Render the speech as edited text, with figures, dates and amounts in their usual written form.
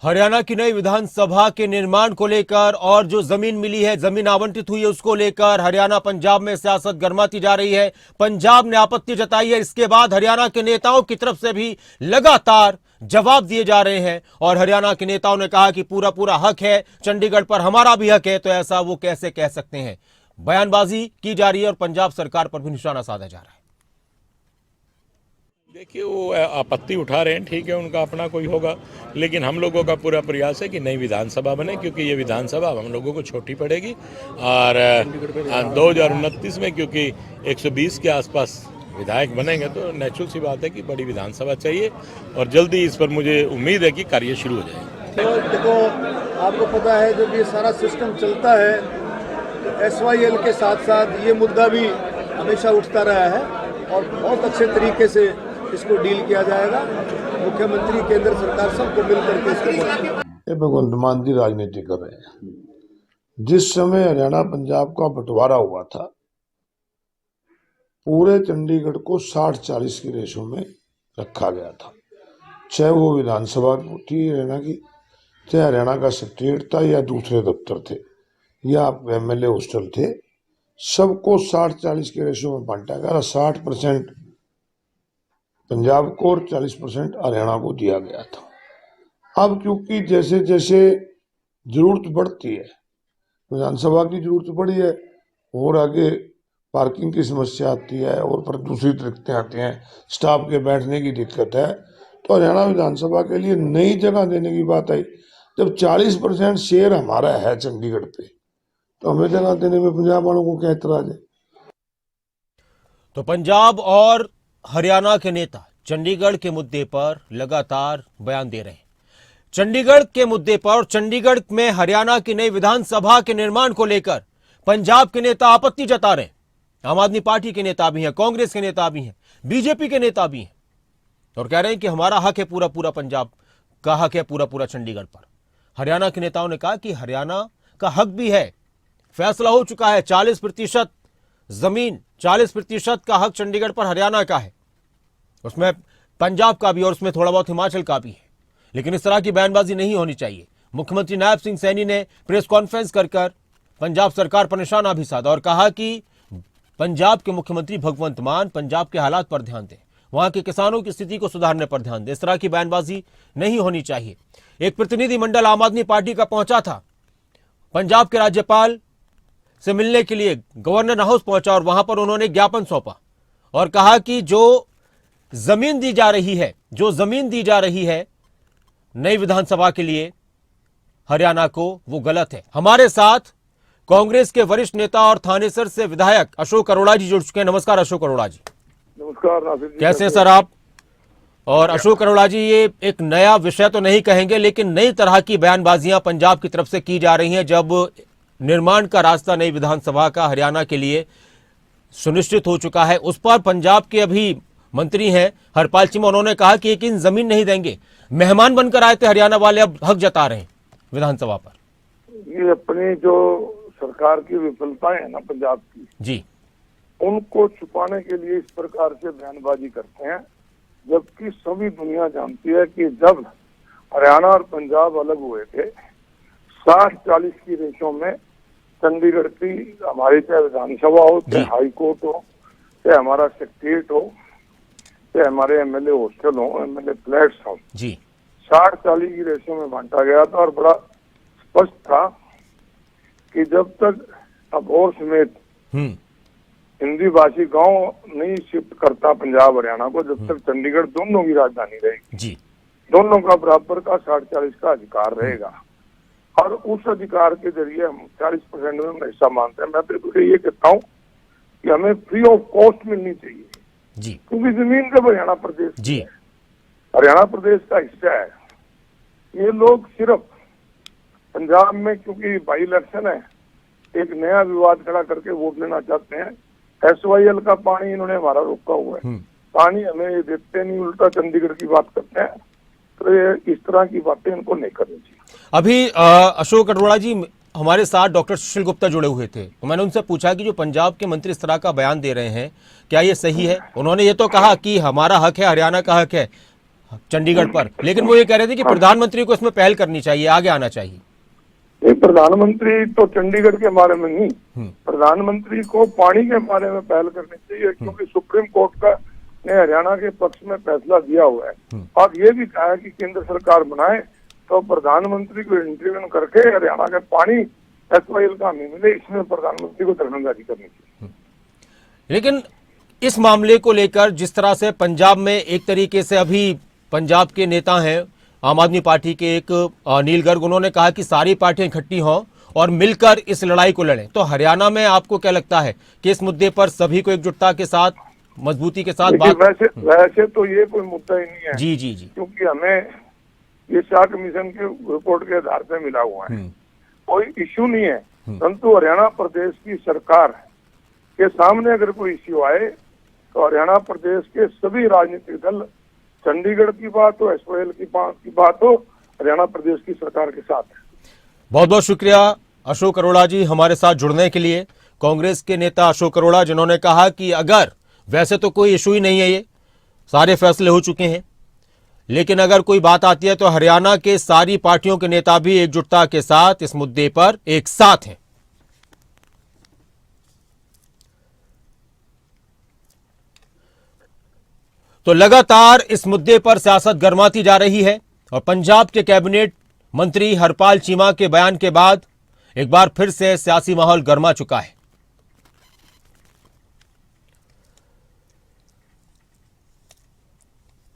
हरियाणा की नई विधानसभा के निर्माण को लेकर और जो जमीन मिली है, जमीन आवंटित हुई है, उसको लेकर हरियाणा पंजाब में सियासत गर्माती जा रही है। पंजाब ने आपत्ति जताई है। इसके बाद हरियाणा के नेताओं की तरफ से भी लगातार जवाब दिए जा रहे हैं और हरियाणा के नेताओं ने कहा कि पूरा पूरा हक है, चंडीगढ़ पर हमारा भी हक है। तो ऐसा वो कैसे कह सकते हैं? बयानबाजी की जा रही है और पंजाब सरकार पर भी निशाना साधा जा रहा है। देखिए, वो आपत्ति उठा रहे हैं, ठीक है, उनका अपना कोई होगा, लेकिन हम लोगों का पूरा प्रयास है कि नई विधानसभा बने, क्योंकि ये विधानसभा हम लोगों को छोटी पड़ेगी और 2029 में क्योंकि 120 के आसपास विधायक बनेंगे तो नेचुरल सी बात है कि बड़ी विधानसभा चाहिए और जल्दी इस पर मुझे उम्मीद है कि कार्य शुरू हो जाएगा। तो देखो, आपको पता है जब ये सारा सिस्टम चलता है तो SYL के साथ साथ ये मुद्दा भी हमेशा उठता रहा है और बहुत अच्छे तरीके से इसको डील किया जाएगा। मुख्यमंत्री, केंद्र सरकार सबको मिलकर के इसको भगवंत मान जी राजनीति कर रहे हैं। जिस समय हरियाणा पंजाब का बंटवारा हुआ था, पूरे चंडीगढ़ को 60-40 की रेशो में रखा गया था। चाहे वो विधानसभा थी हरियाणा की, चाहे हरियाणा का सेक्रेटरीट था या दूसरे दफ्तर थे या MLA हॉस्टल थे, सबको 60-40 के रेशो में बांटा गया। 60% पंजाब को और 40% हरियाणा को दिया गया था। अब क्योंकि जैसे जैसे जरूरत बढ़ती है, विधानसभा की जरूरत बढ़ी है और आगे पार्किंग की समस्या आती है और पर दूसरी दिक्कतें आती हैं, स्टाफ के बैठने की दिक्कत है, तो हरियाणा विधानसभा के लिए नई जगह देने की बात आई। जब 40% शेयर हमारा है चंडीगढ़ पे, तो हमें जगह देने में पंजाब वालों को क्या एतराज है? तो पंजाब और हरियाणा के नेता चंडीगढ़ के मुद्दे पर लगातार बयान दे रहे हैं। चंडीगढ़ के मुद्दे पर और चंडीगढ़ में हरियाणा की नई विधानसभा के निर्माण को लेकर पंजाब के नेता आपत्ति जता रहे हैं। आम आदमी पार्टी के नेता भी हैं, कांग्रेस के नेता भी हैं, बीजेपी के नेता भी हैं और कह रहे हैं कि हमारा हक है, पूरा पूरा पंजाब का हक है, पूरा पूरा चंडीगढ़ पर। हरियाणा के नेताओं ने कहा कि हरियाणा का हक भी है, फैसला हो चुका है, 40% जमीन, 40% का हक चंडीगढ़ पर हरियाणा का है, उसमें पंजाब का भी और उसमें थोड़ा बहुत हिमाचल का भी है। लेकिन इस तरह की बयानबाजी नहीं होनी चाहिए। मुख्यमंत्री नायब सिंह सैनी ने प्रेस कॉन्फ्रेंस कर पंजाब सरकार पर निशाना भी साधा और कहा कि पंजाब के मुख्यमंत्री भगवंत मान पंजाब के हालात पर ध्यान दें, वहां के किसानों की स्थिति को सुधारने पर ध्यान दें। इस तरह की बयानबाजी नहीं होनी चाहिए। एक प्रतिनिधिमंडल आम आदमी पार्टी का पहुंचा था, पंजाब के राज्यपाल से मिलने के लिए गवर्नर हाउस पहुंचा और वहां पर उन्होंने ज्ञापन सौंपा और कहा कि जो जमीन दी जा रही है नई विधानसभा के लिए हरियाणा को, वो गलत है। हमारे साथ कांग्रेस के वरिष्ठ नेता और थानेसर से विधायक अशोक अरोड़ा जी जुड़ चुके हैं। नमस्कार अशोक अरोड़ा जी। नमस्कार नासिर जी, कैसे हैं सर आप? और अशोक अरोड़ा जी, ये एक नया विषय तो नहीं कहेंगे, लेकिन नई तरह की बयानबाजियां पंजाब की तरफ से की जा रही हैं जब निर्माण का रास्ता नई विधानसभा का हरियाणा के लिए सुनिश्चित हो चुका है। उस पर पंजाब के अभी मंत्री हैं हरपाल चीमा, उन्होंने कहा कि एक इन जमीन नहीं देंगे। मेहमान बनकर आए थे हरियाणा वाले, अब हक जता रहे हैं विधानसभा पर। ये अपनी जो सरकार की विफलताएं है ना पंजाब की जी, उनको छुपाने के लिए इस प्रकार से बयानबाजी करते हैं, जबकि सभी दुनिया जानती है कि जब हरियाणा और पंजाब अलग हुए थे 60-40 की रेशो में चंडीगढ़ की हमारी चाहे विधानसभा हो, चाहे हाई कोर्ट हो, चाहे हमारा सेक्रेटरीट हो, चाहे हमारे MLA हॉस्टल हो, MLA फ्लैट्स हो, 60-40 की रेशो में बांटा गया था और बड़ा स्पष्ट था कि जब तक अबोर समेत हिंदी भाषी गांव नहीं शिफ्ट करता पंजाब हरियाणा को, जब तक चंडीगढ़ दोनों की राजधानी रहेगी, दोनों का बराबर का 60-40 का अधिकार रहेगा और उस अधिकार के जरिए हम 40% में हिस्सा मानते हैं। मैं तो ये कहता हूँ कि हमें फ्री ऑफ कॉस्ट मिलनी चाहिए जी, क्योंकि जमीन जब हरियाणा प्रदेश जी, हरियाणा प्रदेश का हिस्सा है। ये लोग सिर्फ पंजाब में क्योंकि बाई इलेक्शन है, एक नया विवाद खड़ा करके वोट लेना चाहते हैं। SYL का पानी इन्होंने हमारा रोका हुआ है, पानी हमें ये देते नहीं, उल्टा चंडीगढ़ की बात करते हैं। तो ये इस तरह की बातें इनको नहीं करनी चाहिए। अभी अशोक अरोड़ा जी हमारे साथ डॉक्टर सुशील गुप्ता जुड़े हुए थे, तो मैंने उनसे पूछा कि जो पंजाब के मंत्री इस तरह का बयान दे रहे हैं, क्या ये सही है? उन्होंने ये तो कहा कि हमारा हक है, हरियाणा का हक है, चंडीगढ़ पर, लेकिन वो ये कह रहे थे कि प्रधानमंत्री को इसमें पहल करनी चाहिए, आगे आना चाहिए। ये प्रधानमंत्री तो चंडीगढ़ के बारे में नहीं, प्रधानमंत्री को पानी के बारे में पहल करनी चाहिए, क्योंकि सुप्रीम कोर्ट का ने हरियाणा के पक्ष में फैसला दिया हुआ है और ये भी कहा है कि केंद्र सरकार बनाए तो प्रधानमंत्री को इंटरव्यू करके हरियाणा के पानी SYL का हमें मिले, इसमें प्रधानमंत्री को दखलंदाजी करनी चाहिए। लेकिन इस मामले को लेकर जिस तरह से पंजाब में एक तरीके से अभी पंजाब के नेता हैं आम आदमी पार्टी के एक अनिल गर्ग, उन्होंने कहा कि सारी पार्टियां इकट्ठी हों और मिलकर इस लड़ाई को लड़ें, तो हरियाणा में आपको क्या लगता है कि इस मुद्दे पर सभी को एकजुटता के साथ, मजबूती के साथ बात? वैसे तो ये कोई मुद्दा ही नहीं है। जी जी जी, क्योंकि हमें ये शाह कमीशन के रिपोर्ट के आधार पर मिला हुआ है, कोई इश्यू नहीं है। परंतु हरियाणा प्रदेश की सरकार के सामने अगर कोई इश्यू आए तो हरियाणा प्रदेश के सभी राजनीतिक दल, चंडीगढ़ की बात हो, SYL की बात हो, हरियाणा प्रदेश की सरकार के साथ है। बहुत बहुत शुक्रिया अशोक अरोड़ा जी हमारे साथ जुड़ने के लिए। कांग्रेस के नेता अशोक अरोड़ा, जिन्होंने कहा कि अगर वैसे तो कोई इशू ही नहीं है, ये सारे फैसले हो चुके हैं, लेकिन अगर कोई बात आती है तो हरियाणा के सारी पार्टियों के नेता भी एकजुटता के साथ इस मुद्दे पर एक साथ हैं। तो लगातार इस मुद्दे पर सियासत गर्माती जा रही है और पंजाब के कैबिनेट मंत्री हरपाल चीमा के बयान के बाद एक बार फिर से सियासी माहौल गर्मा चुका है।